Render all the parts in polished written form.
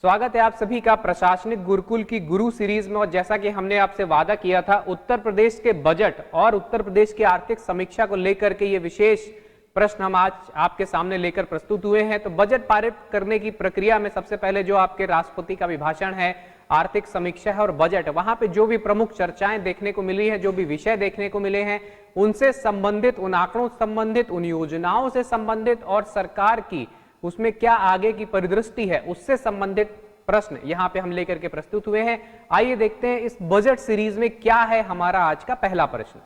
स्वागत है आप सभी का प्रशासनिक गुरुकुल की गुरु सीरीज में। और जैसा कि हमने आपसे वादा किया था, उत्तर प्रदेश के बजट और उत्तर प्रदेश की आर्थिक समीक्षा को लेकर के ये विशेष प्रश्न हम आज आपके सामने लेकर प्रस्तुत हुए हैं। तो बजट पारित करने की प्रक्रिया में सबसे पहले जो आपके राष्ट्रपति का अभिभाषण है, आर्थिक समीक्षा है और बजट, वहां पे जो भी प्रमुख चर्चाएं देखने को मिली है, जो भी विषय देखने को मिले हैं, उनसे संबंधित, उन आंकड़ों से संबंधित, उन योजनाओं से संबंधित और सरकार की उसमें क्या आगे की परिदृष्टि है, उससे संबंधित प्रश्न यहां पे हम लेकर के प्रस्तुत हुए हैं। आइए देखते हैं इस बजट सीरीज में क्या है हमारा आज का पहला प्रश्न।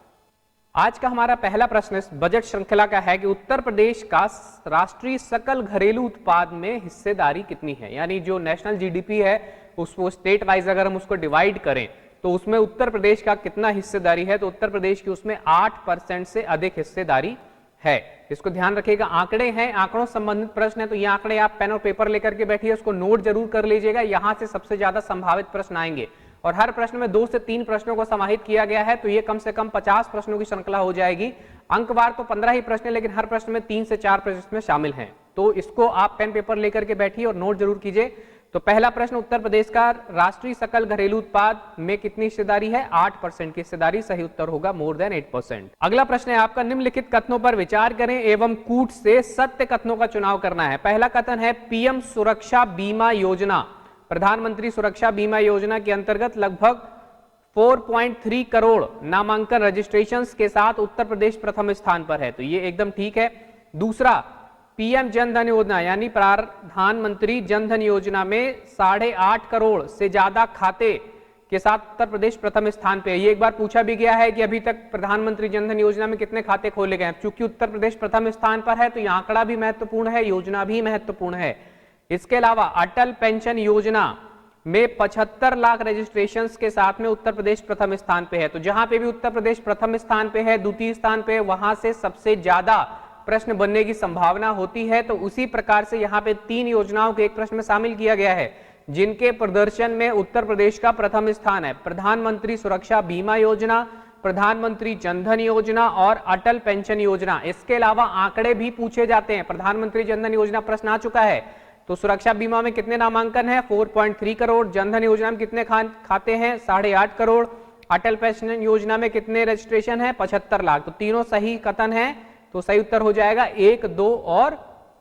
आज का हमारा पहला प्रश्न इस बजट श्रृंखला का है कि उत्तर प्रदेश का राष्ट्रीय सकल घरेलू उत्पाद में हिस्सेदारी कितनी है। यानी जो नेशनल जीडीपी है उसको स्टेट वाइज अगर हम उसको डिवाइड करें तो उसमें उत्तर प्रदेश का कितना हिस्सेदारी है। तो उत्तर प्रदेश की उसमें 8% से अधिक हिस्सेदारी है। इसको ध्यान रखिएगा। आंकड़े हैं, आंकड़ों संबंधित प्रश्न है, तो ये आंकड़े आप पेन और पेपर लेकर के बैठिए, उसको नोट जरूर कर लीजिएगा। यहां से सबसे ज्यादा संभावित प्रश्न आएंगे और हर प्रश्न में 2 से 3 प्रश्नों को समाहित किया गया है, तो ये कम से कम 50 प्रश्नों की श्रृंखला हो जाएगी। अंकवार तो 15 ही प्रश्न है, लेकिन हर प्रश्न में 3 से 4 प्रश्न शामिल हैं। तो इसको आप पेन पेपर लेकर के बैठिए और नोट जरूर कीजिए। तो पहला प्रश्न, उत्तर प्रदेश का राष्ट्रीय सकल घरेलू उत्पाद में कितनी हिस्सेदारी है? 8% की हिस्सेदारी। सही उत्तर होगा मोर देन 8%। अगला प्रश्न है आपका, निम्नलिखित कथनों पर विचार करें एवं कूट से सत्य कथनों का चुनाव करना है। पहला कथन है, पीएम सुरक्षा बीमा योजना, प्रधानमंत्री सुरक्षा बीमा योजना के अंतर्गत लगभग 4.3 करोड़ नामांकन रजिस्ट्रेशंस के साथ उत्तर प्रदेश प्रथम स्थान पर है। तो ये एकदम ठीक है। दूसरा, पीएम जनधन योजना यानी प्रधानमंत्री जनधन योजना में 8.5 करोड़ से ज्यादा खाते के साथ उत्तर प्रदेश प्रथम स्थान पे है। ये एक बार पूछा भी गया है कि अभी तक प्रधानमंत्री जनधन योजना में कितने खाते खोले गए हैं। चूंकि उत्तर प्रदेश प्रथम स्थान पर है तो यह आंकड़ा भी महत्वपूर्ण है, योजना भी महत्वपूर्ण है। इसके अलावा अटल पेंशन योजना में 75 लाख रजिस्ट्रेशंस के साथ में उत्तर प्रदेश प्रथम स्थान पे है। तो जहां पे भी उत्तर प्रदेश प्रथम स्थान पे है, द्वितीय स्थान पे है, वहां से सबसे ज्यादा प्रश्न बनने की संभावना होती है। तो उसी प्रकार से यहाँ पे 3 योजनाओं को एक प्रश्न में शामिल किया गया है जिनके प्रदर्शन में उत्तर प्रदेश का प्रथम स्थान है। प्रधानमंत्री सुरक्षा बीमा योजना, प्रधानमंत्री जनधन योजना और अटल पेंशन योजना। इसके अलावा आंकड़े भी पूछे जाते हैं। प्रधानमंत्री जनधन योजना प्रश्न आ चुका है, तो सुरक्षा बीमा में कितने नामांकन है? 4.3 करोड़। जनधन योजना में कितने खाते हैं? 8.5 करोड़। अटल पेंशन योजना में कितने रजिस्ट्रेशन है? 75 लाख। तो तीनों सही कथन है, तो सही उत्तर हो जाएगा 1, 2 और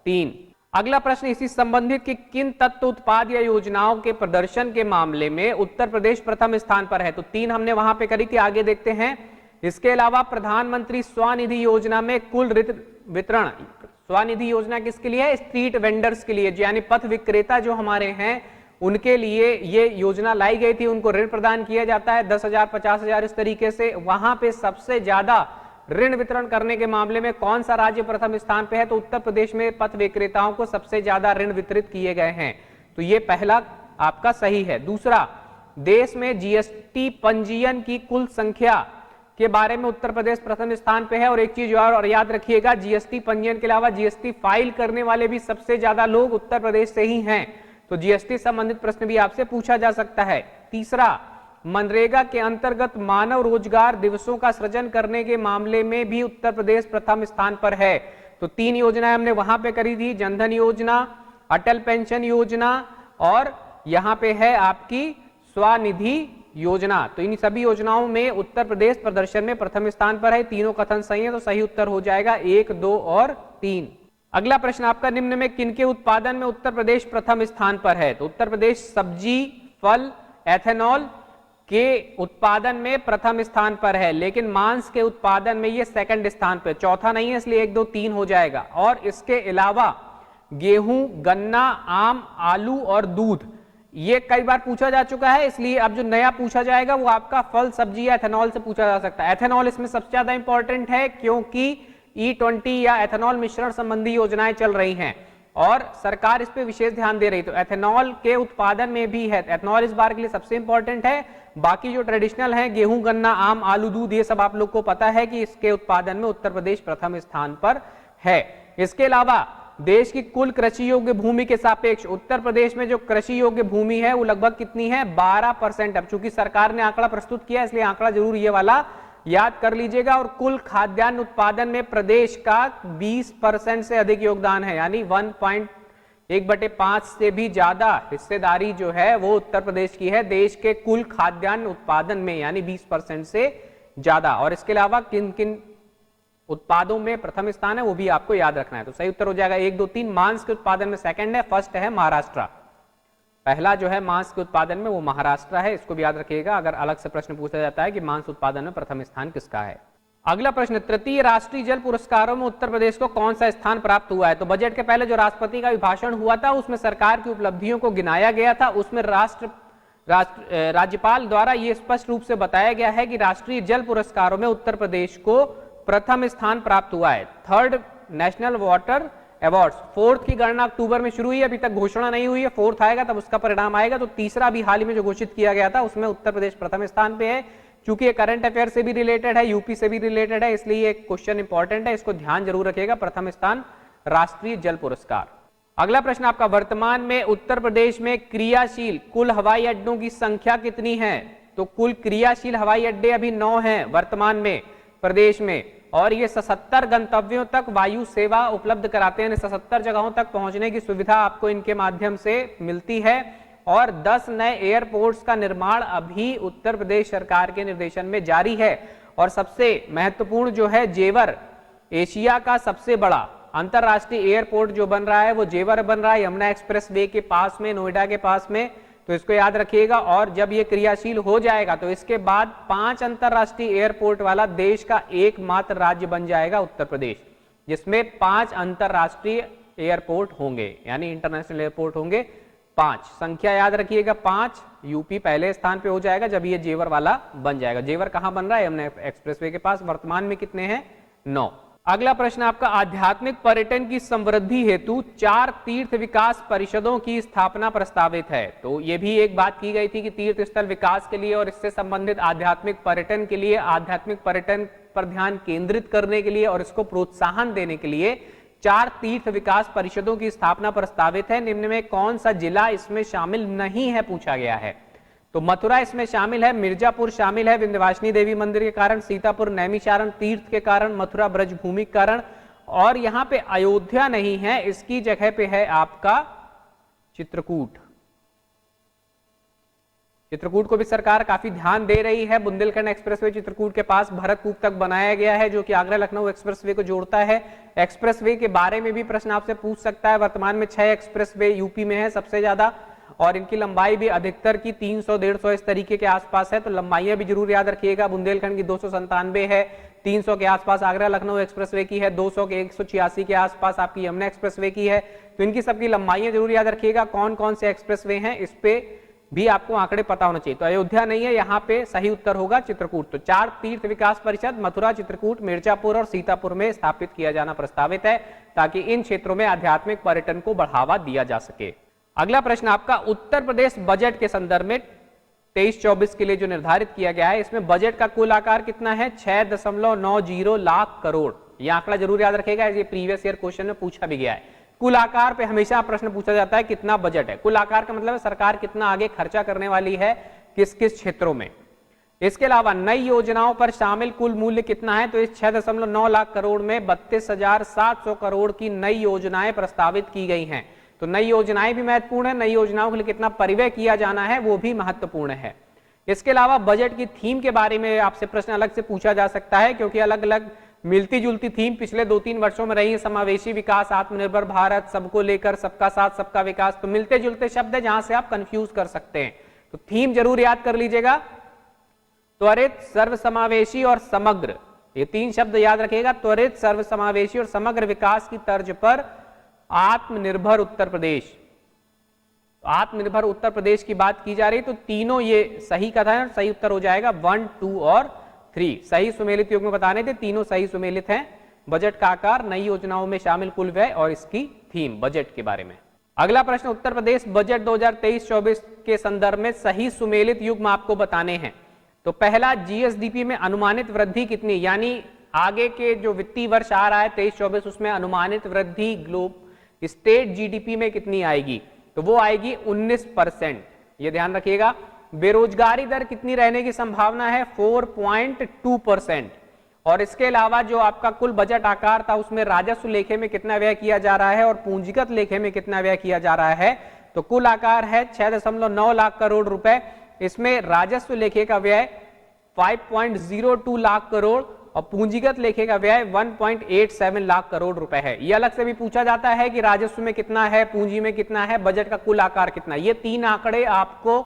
3। अगला प्रश्न इसी संबंधित कि किन तत्व उत्पाद या योजनाओं के प्रदर्शन के मामले में उत्तर प्रदेश प्रथम स्थान पर है। तो 3 हमने वहां पे करी थी, आगे देखते हैं। इसके अलावा प्रधानमंत्री स्वनिधि योजना में कुल वितरण, स्वनिधि योजना किसके लिए है? स्ट्रीट वेंडर्स के लिए, यानी पथ विक्रेता जो हमारे हैं उनके लिए ये योजना लाई गई थी। उनको ऋण प्रदान किया जाता है 10,000, 50,000 इस तरीके से। वहां पे सबसे ज्यादा ऋण वितरण करने के मामले में कौन सा राज्य प्रथम स्थान पे है? तो उत्तर प्रदेश में पथ विक्रेताओं को सबसे ज्यादा ऋण वितरित किए गए हैं। तो ये पहला आपका सही है। दूसरा, देश में जीएसटी पंजीयन की कुल संख्या के बारे में उत्तर प्रदेश प्रथम स्थान पे है। और एक चीज और याद रखिएगा, जीएसटी पंजीयन के अलावा जीएसटी फाइल करने वाले भी सबसे ज्यादा लोग उत्तर प्रदेश से ही हैं। तो जीएसटी संबंधित प्रश्न भी आपसे पूछा जा सकता है। तीसरा, मनरेगा के अंतर्गत मानव रोजगार दिवसों का सृजन करने के मामले में भी उत्तर प्रदेश प्रथम स्थान पर है। तो 3 योजनाएं हमने वहां पे करी थी, जनधन योजना, अटल पेंशन योजना और यहां पे है आपकी स्वनिधि योजना। तो इन सभी योजनाओं में उत्तर प्रदेश प्रदर्शन में प्रथम स्थान पर है। तीनों कथन सही है, तो सही उत्तर हो जाएगा 1, 2 और 3। अगला प्रश्न आपका, निम्न में किनके उत्पादन में उत्तर प्रदेश प्रथम स्थान पर है? तो उत्तर प्रदेश सब्जी, फल, एथेनॉल के उत्पादन में प्रथम स्थान पर है, लेकिन मांस के उत्पादन में ये सेकंड स्थान पर, चौथा नहीं है, इसलिए 1, 2, 3 हो जाएगा। और इसके अलावा गेहूं, गन्ना, आम, आलू और दूध, ये कई बार पूछा जा चुका है, इसलिए अब जो नया पूछा जाएगा वो आपका फल, सब्जी या एथेनॉल से पूछा जा सकता है। एथेनॉल इसमें सबसे ज्यादा इंपॉर्टेंट है क्योंकि E20 या एथेनॉल मिश्रण संबंधी योजनाएं चल रही हैं और सरकार इस पे विशेष ध्यान दे रही। तो एथेनॉल के उत्पादन में भी है, एथेनॉल इस बार के लिए सबसे इंपॉर्टेंट है। बाकी जो ट्रेडिशनल है, गेहूं, गन्ना, आम, आलू, दूध, ये सब आप लोग को पता है कि इसके उत्पादन में उत्तर प्रदेश प्रथम स्थान पर है। इसके अलावा देश की कुल कृषि योग्य भूमि के सापेक्ष उत्तर प्रदेश में जो कृषि योग्य भूमि है वो लगभग कितनी है? 12%। अब चूंकि सरकार ने आंकड़ा प्रस्तुत किया इसलिए आंकड़ा जरूर ये वाला याद कर लीजिएगा। और कुल खाद्यान्न उत्पादन में प्रदेश का 20% से अधिक योगदान है, यानी 1/5 से भी ज्यादा हिस्सेदारी जो है वो उत्तर प्रदेश की है देश के कुल खाद्यान्न उत्पादन में, यानी 20% से ज्यादा। और इसके अलावा किन किन उत्पादों में प्रथम स्थान है वो भी आपको याद रखना है। तो सही उत्तर हो जाएगा 1, 2, 3। मांस के उत्पादन में सेकंड है, फर्स्ट है महाराष्ट्र। पहला जो है मांस के उत्पादन में वो महाराष्ट्र है, इसको भी याद रखिएगा अगर अलग से प्रश्न पूछा जाता है कि मांस उत्पादन में प्रथम स्थान किसका है। अगला प्रश्न, तृतीय राष्ट्रीय जल पुरस्कारों में उत्तर प्रदेश को कौन सा स्थान प्राप्त हुआ है? तो बजट के पहले जो राष्ट्रपति का अभिभाषण हुआ था उसमें सरकार की उपलब्धियों को गिनाया गया था। उसमें राज्यपाल द्वारा यह स्पष्ट रूप से बताया गया है कि राष्ट्रीय जल पुरस्कारों में उत्तर प्रदेश को प्रथम स्थान प्राप्त हुआ है। Third national water awards, fourth की गणना अक्टूबर में शुरू हुई है, अभी तक घोषणा नहीं हुई है, फोर्थ आएगा तब उसका परिणाम आएगा। तो तीसरा भी हाल ही में जो घोषित किया गया था उसमें उत्तर प्रदेश प्रथम स्थान पे है। चूंकि ये करंट अफेयर से भी रिलेटेड है, यूपी से भी रिलेटेड है, इसलिए एक क्वेश्चन इंपॉर्टेंट है, इसको ध्यान जरूर रखिएगा। प्रथम स्थान राष्ट्रीय जल पुरस्कार। अगला प्रश्न आपका, वर्तमान में उत्तर प्रदेश में क्रियाशील कुल हवाई अड्डों की संख्या कितनी है? तो कुल क्रियाशील हवाई अड्डे अभी 9 हैं वर्तमान में प्रदेश में, और ये 77 गंतव्यों तक वायु सेवा उपलब्ध कराते हैं। 77 जगहों तक पहुंचने की सुविधा आपको इनके माध्यम से मिलती है। और 10 नए एयरपोर्ट्स का निर्माण अभी उत्तर प्रदेश सरकार के निर्देशन में जारी है। और सबसे महत्वपूर्ण जो है जेवर, एशिया का सबसे बड़ा अंतरराष्ट्रीय एयरपोर्ट जो बन रहा है वो जेवर बन रहा है, यमुना एक्सप्रेस वे के पास में, नोएडा के पास में। तो इसको याद रखिएगा। और जब ये क्रियाशील हो जाएगा तो इसके बाद 5 अंतरराष्ट्रीय एयरपोर्ट वाला देश का एकमात्र राज्य बन जाएगा उत्तर प्रदेश, जिसमें 5 अंतरराष्ट्रीय एयरपोर्ट होंगे, यानी इंटरनेशनल एयरपोर्ट होंगे 5। संख्या याद रखिएगा 5। यूपी पहले स्थान पे हो जाएगा जब ये जेवर वाला बन जाएगा। जेवर कहां बन रहा है? यमुना एक्सप्रेसवे के पास। वर्तमान में कितने हैं? 9। अगला प्रश्न आपका, आध्यात्मिक पर्यटन की समृद्धि हेतु 4 तीर्थ विकास परिषदों की स्थापना प्रस्तावित है। तो ये भी एक बात की गई थी कि तीर्थ स्थल विकास के लिए और इससे संबंधित आध्यात्मिक पर्यटन के लिए, आध्यात्मिक पर्यटन पर ध्यान केंद्रित करने के लिए और इसको प्रोत्साहन देने के लिए 4 तीर्थ विकास परिषदों की स्थापना प्रस्तावित है। निम्न में कौन सा जिला इसमें शामिल नहीं है पूछा गया है? तो मथुरा इसमें शामिल है, मिर्जापुर शामिल है विंध्यवासिनी देवी मंदिर के कारण, सीतापुर नैमिषारण्य तीर्थ के कारण, मथुरा ब्रजभूमि के कारण, और यहां पे अयोध्या नहीं है, इसकी जगह पे है आपका चित्रकूट। चित्रकूट को भी सरकार काफी ध्यान दे रही है। बुंदेलखंड एक्सप्रेसवे चित्रकूट के पास भरतकूप तक बनाया गया है, जो कि आगरा लखनऊ एक्सप्रेसवे को जोड़ता है। एक्सप्रेसवे के बारे में भी प्रश्न आपसे पूछ सकता है। वर्तमान में 6 एक्सप्रेसवे यूपी में है सबसे ज्यादा, और इनकी लंबाई भी अधिकतर की 300-150 इस तरीके के आसपास है। तो लंबाइयां भी जरूर याद रखिएगा। बुंदेलखंड की 297 है, 300 के आसपास आगरा लखनऊ एक्सप्रेसवे की है, 200 के 186 के आसपास आपकी यमुना एक्सप्रेसवे की है। तो इनकी सबकी लंबाइयां जरूर याद रखिएगा। कौन कौन से एक्सप्रेसवे हैं इस पे भी आपको आंकड़े पता होना चाहिए। तो अयोध्या नहीं है, यहाँ पे सही उत्तर होगा चित्रकूट। तो 4 तीर्थ विकास परिषद मथुरा, चित्रकूट, मिर्जापुर और सीतापुर में स्थापित किया जाना प्रस्तावित है, ताकि इन क्षेत्रों में आध्यात्मिक पर्यटन को बढ़ावा दिया जा सके। अगला प्रश्न आपका, उत्तर प्रदेश बजट के संदर्भ में 23-24 के लिए जो निर्धारित किया गया है, इसमें बजट का कुल आकार कितना है? 6.90 लाख करोड़। यह आंकड़ा जरूर याद रखेगा, ये प्रीवियस ईयर क्वेश्चन में पूछा भी गया है। कुल आकार पे हमेशा प्रश्न पूछा जाता है कितना बजट है। कुल आकार का मतलब है सरकार कितना आगे खर्चा करने वाली है किस किस क्षेत्रों में। इसके अलावा नई योजनाओं पर शामिल कुल मूल्य कितना है? तो इस 6.9 लाख करोड़ में 32,700 करोड़ की नई योजनाएं प्रस्तावित की गई हैं। तो नई योजनाएं भी महत्वपूर्ण है, नई योजनाओं के लिए कितना परिव्यय किया जाना है वो भी महत्वपूर्ण है। इसके अलावा बजट की थीम के बारे में आपसे प्रश्न अलग से पूछा जा सकता है, क्योंकि अलग अलग मिलती जुलती थीम पिछले 2-3 वर्षों में रही है। समावेशी विकास, आत्मनिर्भर भारत, सबको लेकर, सबका साथ सबका विकास। तो मिलते जुलते शब्द है जहां से आप कंफ्यूज कर सकते हैं। तो थीम जरूर याद कर लीजिएगा, त्वरित, सर्वसमावेशी और समग्र। ये 3 शब्द याद रखिएगा, त्वरित, सर्वसमावेशी और समग्र विकास की तर्ज पर आत्मनिर्भर उत्तर प्रदेश। आत्मनिर्भर उत्तर प्रदेश की बात की जा रही, तो तीनों ये सही कथन है। सही उत्तर हो जाएगा 1, 2 और 3। सही सुमेलित युग में बताने थे, तीनों सही सुमेलित हैं। बजट का आकार, नई योजनाओं में शामिल कुल व्यय और इसकी थीम बजट के बारे में। अगला प्रश्न, उत्तर प्रदेश बजट 2023-24 के संदर्भ में सही सुमेलित युग्म आपको बताने हैं। तो पहला, जीएसडीपी में अनुमानित वृद्धि कितनी, यानी आगे के जो वित्तीय वर्ष आ रहा है 23-24, उसमें अनुमानित वृद्धि ग्लोब स्टेट जीडीपी में कितनी आएगी? तो वो आएगी 19%। ये ध्यान रखिएगा। बेरोजगारी दर कितनी रहने की संभावना है? 4.2%। और इसके अलावा जो आपका कुल बजट आकार था उसमें राजस्व लेखे में कितना व्यय किया जा रहा है और पूंजीगत लेखे में कितना व्यय किया जा रहा है, तो कुल आकार है 6.9 लाख करोड़ रुपए। इसमें राजस्व लेखे का व्यय 5.02 लाख करोड़ और पूंजीगत लेखे का व्यय 1.87 लाख करोड़ रुपए है। यह अलग से भी पूछा जाता है कि राजस्व में कितना है, पूंजी में कितना है, बजट का कुल आकार कितना है। ये तीन आंकड़े आपको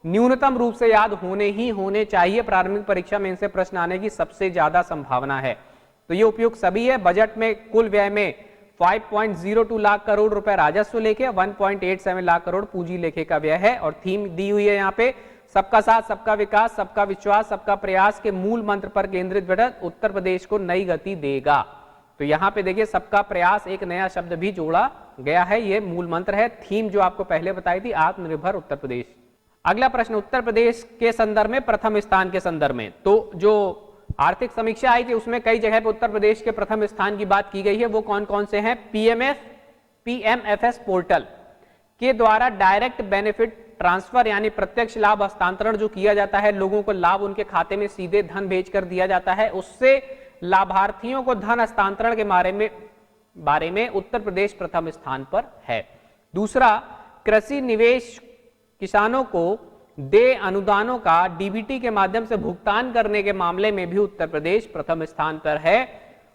न्यूनतम रूप से याद होने चाहिए। प्रारंभिक परीक्षा में इनसे प्रश्न आने की सबसे ज्यादा संभावना है, तो ये उपयुक्त सभी है। बजट में कुल व्यय में 5.02 लाख करोड़ रुपए राजस्व लेखे, 1.87 लाख करोड़ पूंजी लेखे का व्यय है। और थीम दी हुई है यहाँ पे, सबका साथ, सबका विकास, सबका विश्वास, सबका प्रयास के मूल मंत्र पर केंद्रित बजट उत्तर प्रदेश को नई गति देगा। तो यहाँ पे देखिए सबका प्रयास, एक नया शब्द भी जोड़ा गया है, ये मूल मंत्र है। थीम जो आपको पहले बताई थी, आत्मनिर्भर उत्तर प्रदेश। अगला प्रश्न, उत्तर प्रदेश के संदर्भ में प्रथम स्थान के संदर्भ में, तो जो आर्थिक समीक्षा आई थी उसमें कई जगह पर उत्तर प्रदेश के प्रथम स्थान की बात की गई है। वो कौन कौन से हैं? पीएमएफएस पोर्टल के द्वारा डायरेक्ट बेनिफिट ट्रांसफर यानी प्रत्यक्ष लाभ हस्तांतरण जो किया जाता है, लोगों को लाभ उनके खाते में सीधे धन भेजकर दिया जाता है, उससे लाभार्थियों को धन हस्तांतरण के बारे में उत्तर प्रदेश प्रथम स्थान पर है। दूसरा, कृषि निवेश किसानों को देय अनुदानों का डीबीटी के माध्यम से भुगतान करने के मामले में भी उत्तर प्रदेश प्रथम स्थान पर है।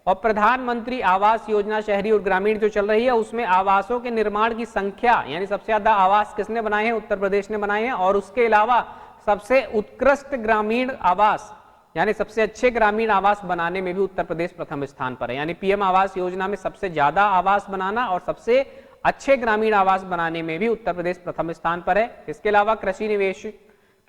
और प्रधानमंत्री आवास योजना शहरी और ग्रामीण जो चल रही है उसमें आवासों के निर्माण की संख्या यानी सबसे ज्यादा आवास किसने बनाए हैं? उत्तर प्रदेश ने बनाए हैं। और उसके अलावा सबसे उत्कृष्ट ग्रामीण आवास यानी सबसे अच्छे ग्रामीण आवास बनाने में भी उत्तर प्रदेश प्रथम स्थान पर है। यानी पीएम आवास योजना में सबसे ज्यादा आवास बनाना और सबसे अच्छे ग्रामीण आवास बनाने में भी उत्तर प्रदेश प्रथम स्थान पर है। इसके अलावा कृषि निवेश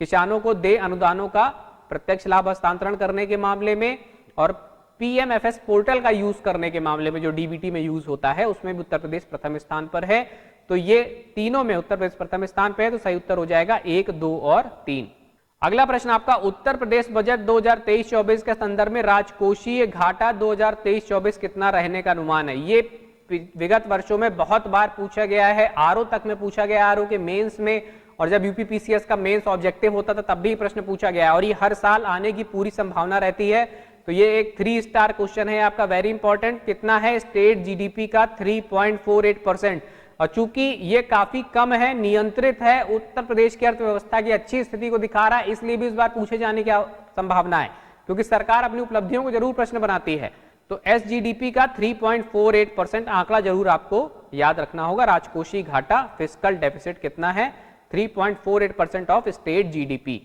किसानों को देय अनुदानों का प्रत्यक्ष लाभ हस्तांतरण करने के मामले में और पीएमएफएस पोर्टल का यूज करने के मामले में जो डीबीटी में यूज होता है उसमें भी उत्तर प्रदेश प्रथम स्थान पर है। तो ये तीनों में उत्तर प्रदेश प्रथम स्थान पर है, तो सही उत्तर हो जाएगा 1, 2 और 3। अगला प्रश्न आपका, उत्तर प्रदेश बजट 2023-24 के संदर्भ में राजकोषीय घाटा 2023-24 कितना रहने का अनुमान है? ये विगत वर्षों में बहुत बार पूछा गया है, आरओ तक में पूछा गया, आरओ के मेंस में, और जब यूपीपीसीएस का मेंस ऑब्जेक्टिव होता था तब भी प्रश्न पूछा गया और ये हर साल आने की पूरी संभावना रहती है। तो ये एक 3 स्टार क्वेश्चन है आपका, वेरी इंपॉर्टेंट। कितना है स्टेट जीडीपी का? 3.48%। और चूंकि ये काफी कम है, नियंत्रित है, उत्तर प्रदेश की अर्थव्यवस्था की अच्छी स्थिति को दिखा रहा है, इसलिए भी इस बार पूछे जाने की संभावना है, क्योंकि सरकार अपनी उपलब्धियों को जरूर प्रश्न बनाती है। तो एसजीडीपी का 3.48% आंकड़ा जरूर आपको याद रखना होगा। राजकोषीय घाटा, फिस्कल डेफिसिट कितना है? 3.48% ऑफ स्टेट जीडीपी।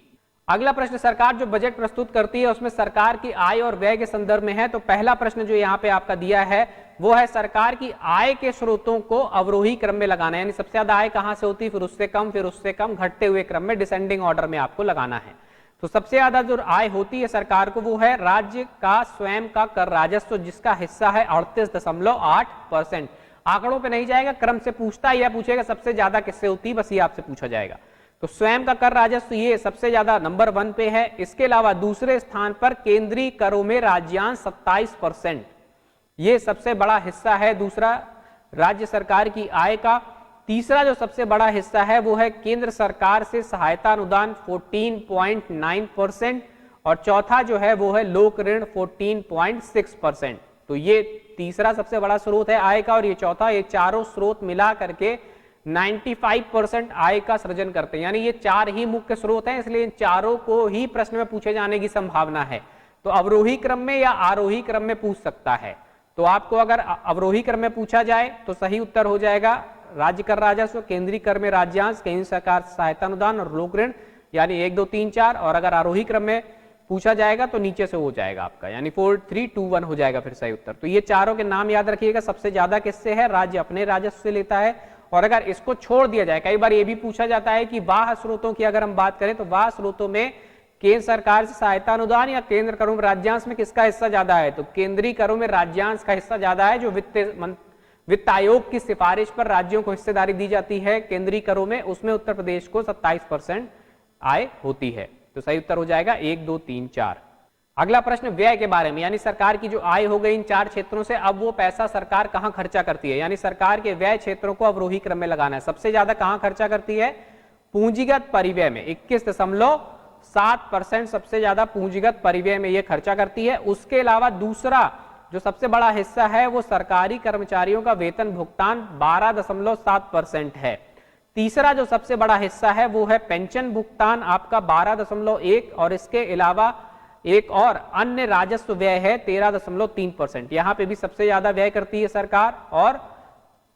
अगला प्रश्न, सरकार जो बजट प्रस्तुत करती है उसमें सरकार की आय और व्यय के संदर्भ में है। तो पहला प्रश्न जो यहाँ पे आपका दिया है वो है सरकार की आय के स्रोतों को अवरोही क्रम में लगाना है, यानी सबसे ज्यादा आय कहां से होती है, फिर उससे कम, घटते हुए क्रम में, डिसेंडिंग ऑर्डर में आपको लगाना है। तो सबसे ज्यादा जो आय होती है सरकार को वो है राज्य का स्वयं का कर राजस्व, जिसका हिस्सा है 38.8%। आंकड़ों पे नहीं जाएगा, क्रम से पूछता है या पूछेगा सबसे ज्यादा किससे होती है, बस ये आपसे पूछा जाएगा। तो स्वयं का कर राजस्व ये सबसे ज्यादा नंबर 1 पे है। इसके अलावा दूसरे स्थान पर केंद्रीय करों में राज्यांश 27%, ये सबसे बड़ा हिस्सा है दूसरा राज्य सरकार की आय का। तीसरा जो सबसे बड़ा हिस्सा है वो है केंद्र सरकार से सहायता अनुदान 14.9% और चौथा जो है वो है लोक ऋण 14.6%। तो ये तीसरा सबसे बड़ा स्रोत है आय का और ये चौथा, ये चारों स्रोत मिला करके 95% आय का सृजन करते हैं। यानी ये 4 ही मुख्य स्रोत हैं, इसलिए इन चारों को ही प्रश्न में पूछे जाने की संभावना है। तो अवरोही क्रम में या आरोही क्रम में पूछ सकता है। तो आपको अगर अवरोही क्रम में पूछा जाए तो सही उत्तर हो जाएगा राज्य कर राजस्व, केंद्रीय कर में राज्यांश, केंद्र सरकार सहायता अनुदान और लोक ऋण, यानी 1, 2, 3, 4। और अगर आरोही क्रम में पूछा जाएगा तो नीचे से हो जाएगा आपका, यानी 4, 3, 2, 1 हो जाएगा फिर सही उत्तर। तो ये चारों के नाम याद रखिएगा। सबसे ज्यादा किससे है? राज्य अपने राजस्व से लेता है। और अगर इसको छोड़ दिया जाए, कई बार ये भी पूछा जाता है कि वाह स्रोतों की अगर हम बात करें तो वाह स्रोतों में केंद्र सरकार से सहायता अनुदान या केंद्र करों में राज्यांश में किसका हिस्सा ज्यादा है? तो केंद्रीय करों में राज्यांश का हिस्सा ज्यादा है, जो वित्त आयोग की सिफारिश पर राज्यों को हिस्सेदारी दी जाती है केंद्रीय करों में, उसमें उत्तर प्रदेश को 27% आय होती है। तो सही उत्तर हो जाएगा 1, 2, 3, 4। अगला प्रश्न व्यय के बारे में, यानी सरकार की जो आय हो गई इन 4 क्षेत्रों से, अब वो पैसा सरकार कहां खर्चा करती है, यानी सरकार के व्यय क्षेत्रों को अवरोही क्रम में लगाना है। सबसे ज्यादा कहां खर्चा करती है? पूंजीगत परिव्यय में 21.2 7% सबसे ज्यादा पूंजीगत परिव्यय में ये खर्चा करती है। उसके अलावा दूसरा जो सबसे बड़ा हिस्सा है वो सरकारी कर्मचारियों का वेतन भुगतान 12.7% है। तीसरा जो सबसे बड़ा हिस्सा है वो है पेंशन भुगतान आपका 12.1, और इसके अलावा एक और अन्य राजस्व व्यय है 13.3%। यहां पे भी सबसे ज्यादा व्यय करती है सरकार, और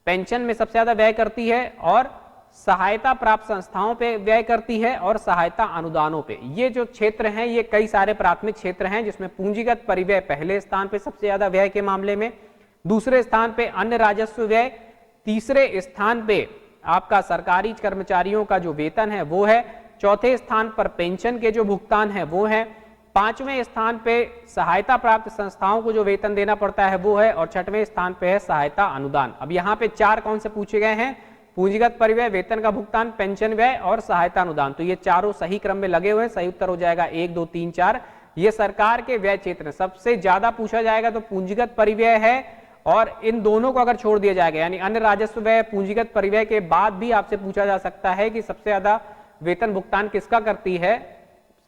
पेंशन में सबसे ज्यादा व्यय करती है, और सहायता प्राप्त संस्थाओं पे व्यय करती है, और सहायता अनुदानों पे। ये जो क्षेत्र हैं ये कई सारे प्राथमिक क्षेत्र हैं जिसमें पूंजीगत परिव्यय पहले स्थान पे सबसे ज्यादा व्यय के मामले में, दूसरे स्थान पे अन्य राजस्व व्यय, तीसरे स्थान पे आपका सरकारी कर्मचारियों का जो वेतन है वो है, चौथे स्थान पर पेंशन के जो भुगतान है वो है, पांचवें स्थान पे सहायता प्राप्त संस्थाओं को जो वेतन देना पड़ता है वो है, और छठवें स्थान पे है सहायता अनुदान। अब यहाँ पे चार कौन से पूछे गए हैं? पूंजीगत परिव्यय, वेतन का भुगतान, पेंशन व्यय और सहायता अनुदान। तो ये चारों सही क्रम में लगे हुए हैं। सही उत्तर हो जाएगा 1, 2, 3, 4। ये सरकार के व्यय क्षेत्र सबसे ज्यादा पूछा जाएगा तो पूंजीगत परिव्यय है, और इन दोनों को अगर छोड़ दिया जाएगा यानी अन्य राजस्व व्यय, पूंजीगत परिव्यय के बाद भी आपसे पूछा जा सकता है कि सबसे ज्यादा वेतन भुगतान किसका करती है?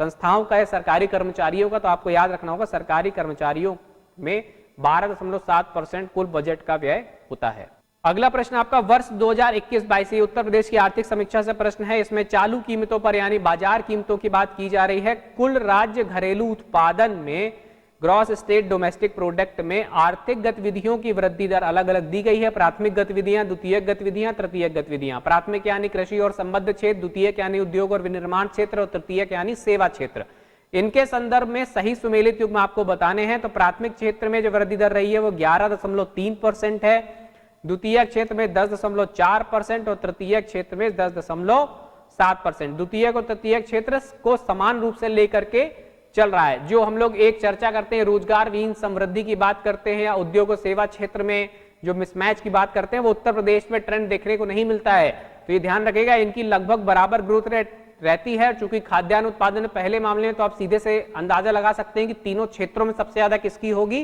संस्थाओं का है, सरकारी कर्मचारियों का। तो आपको याद रखना होगा सरकारी कर्मचारियों में 12.7% कुल बजट का व्यय होता है। अगला प्रश्न आपका वर्ष 2021-22 ये उत्तर प्रदेश की आर्थिक समीक्षा से प्रश्न है। इसमें चालू कीमतों पर यानी बाजार कीमतों की बात की जा रही है। कुल राज्य घरेलू उत्पादन में, ग्रॉस स्टेट डोमेस्टिक प्रोडक्ट में आर्थिक गतिविधियों की वृद्धि दर अलग अलग दी गई है। प्राथमिक गतिविधियां, द्वितीयक गतिविधियां, तृतीयक गतिविधियां। प्राथमिक यानी कृषि और संबद्ध क्षेत्र, द्वितीयक यानी उद्योग और विनिर्माण क्षेत्र, और तृतीयक यानी सेवा क्षेत्र। इनके संदर्भ में सही सुमेलित युग्म आपको बताने हैं। तो प्राथमिक क्षेत्र में जो वृद्धि दर रही है वो 11.3% है, द्वितीयक क्षेत्र में 10.4% और तृतीयक क्षेत्र में 10.7%। द्वितीयक और तृतीयक क्षेत्र को समान रूप से लेकर के चल रहा है। जो हम लोग एक चर्चा करते हैं रोजगार विहीन समृद्धि की बात करते हैं, या उद्योग और सेवा क्षेत्र में जो मिसमैच की बात करते हैं, वो उत्तर प्रदेश में ट्रेंड देखने को नहीं मिलता है। तो ये ध्यान रखिएगा, इनकी लगभग बराबर ग्रोथ रेट रहती है। चूंकि खाद्यान्न उत्पादन में पहले मामले में तो आप सीधे से अंदाजा लगा सकते हैं कि तीनों क्षेत्रों में सबसे ज्यादा किसकी होगी?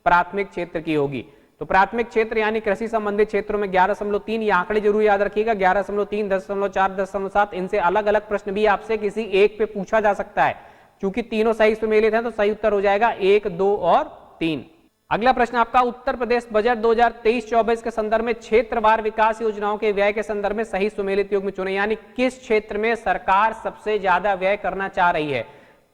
प्राथमिक क्षेत्र की होगी। तो प्राथमिक क्षेत्र यानी कृषि संबंधित क्षेत्रों में 11.3, ये आंकड़े जरूर याद रखिएगा, 11.3, 10.4, 10.7। इनसे अलग अलग प्रश्न भी आपसे किसी एक पे पूछा जा सकता है। चूंकि तीनों सही सुमेलित हैं तो सही उत्तर हो जाएगा 1, 2 और 3। अगला प्रश्न आपका उत्तर प्रदेश बजट 2023-24 के संदर्भ में क्षेत्रवार विकास योजनाओं के व्यय के संदर्भ में सही सुमेलित युग्म चुने, यानी किस क्षेत्र में सरकार सबसे ज्यादा व्यय करना चाह रही है।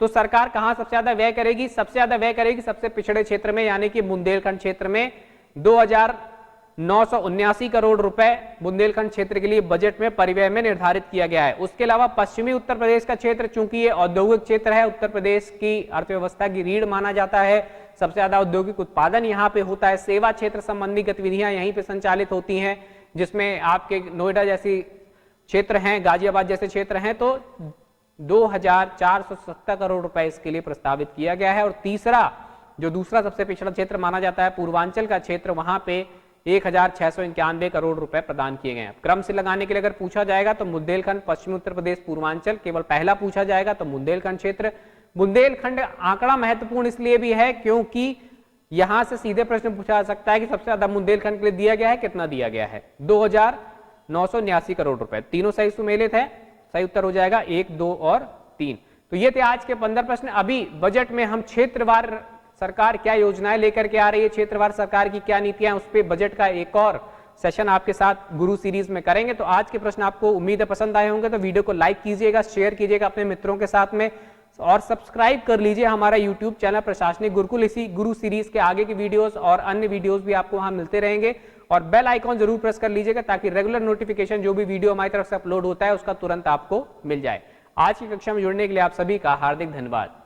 तो सरकार कहां सबसे ज्यादा व्यय करेगी? सबसे ज्यादा व्यय करेगी सबसे पिछड़े क्षेत्र में, यानी कि बुंदेलखंड क्षेत्र में 2,979 करोड़ रुपए बुंदेलखंड क्षेत्र के लिए बजट में परिव्यय में निर्धारित किया गया है। उसके अलावा पश्चिमी उत्तर प्रदेश का क्षेत्र, चूंकि ये औद्योगिक क्षेत्र है, उत्तर प्रदेश की अर्थव्यवस्था की रीढ़ माना जाता है, सबसे ज्यादा औद्योगिक उत्पादन यहाँ पे होता है। सेवा क्षेत्र संबंधी गतिविधियां यहीं पे संचालित होती हैं, जिसमें आपके नोएडा जैसी क्षेत्र हैं, गाजियाबाद जैसे क्षेत्र हैं। तो 2,470 करोड़ रुपए इसके लिए प्रस्तावित किया गया है। और तीसरा जो दूसरा सबसे पिछड़ा क्षेत्र माना जाता है पूर्वांचल का क्षेत्र, वहां पे 1,691 करोड़ रुपए प्रदान किए गए हैं। क्रम से लगाने के लिए अगर पूछा जाएगा तो बुंदेलखंड, पश्चिमी उत्तर प्रदेश, पूर्वांचल, केवल पहला पूछा जाएगा तो बुंदेलखंड क्षेत्र। बुंदेलखंड आंकड़ा महत्वपूर्ण इसलिए भी है क्योंकि यहां से सीधे प्रश्न पूछा जा सकता है कि सबसे ज्यादा बुंदेलखंड के लिए दिया गया है, कितना दिया गया है? 2,979 करोड़ रुपए। तीनों सही सुमेलित है, सही उत्तर हो जाएगा 1, 2 और 3। तो ये थे आज के 15 प्रश्न। अभी बजट में हम क्षेत्रवार सरकार क्या योजनाएं लेकर के आ रही है, क्षेत्रवार सरकार की क्या नीतियां, उस पर बजट का एक और सेशन आपके साथ गुरु सीरीज में करेंगे। तो आज के प्रश्न आपको उम्मीद है पसंद आए होंगे। तो वीडियो को लाइक कीजिएगा, शेयर कीजिएगा अपने मित्रों के साथ में, और सब्सक्राइब कर लीजिए हमारा यूट्यूब चैनल प्रशासनिक गुरुकुल। इसी गुरु सीरीज के आगे की वीडियोस और अन्य वीडियोस भी आपको वहां मिलते रहेंगे। और बेल आइकॉन जरूर प्रेस कर लीजिएगा ताकि रेगुलर नोटिफिकेशन जो भी वीडियो हमारी तरफ से अपलोड होता है उसका तुरंत आपको मिल जाए। आज की कक्षा में जुड़ने के लिए आप सभी का हार्दिक धन्यवाद।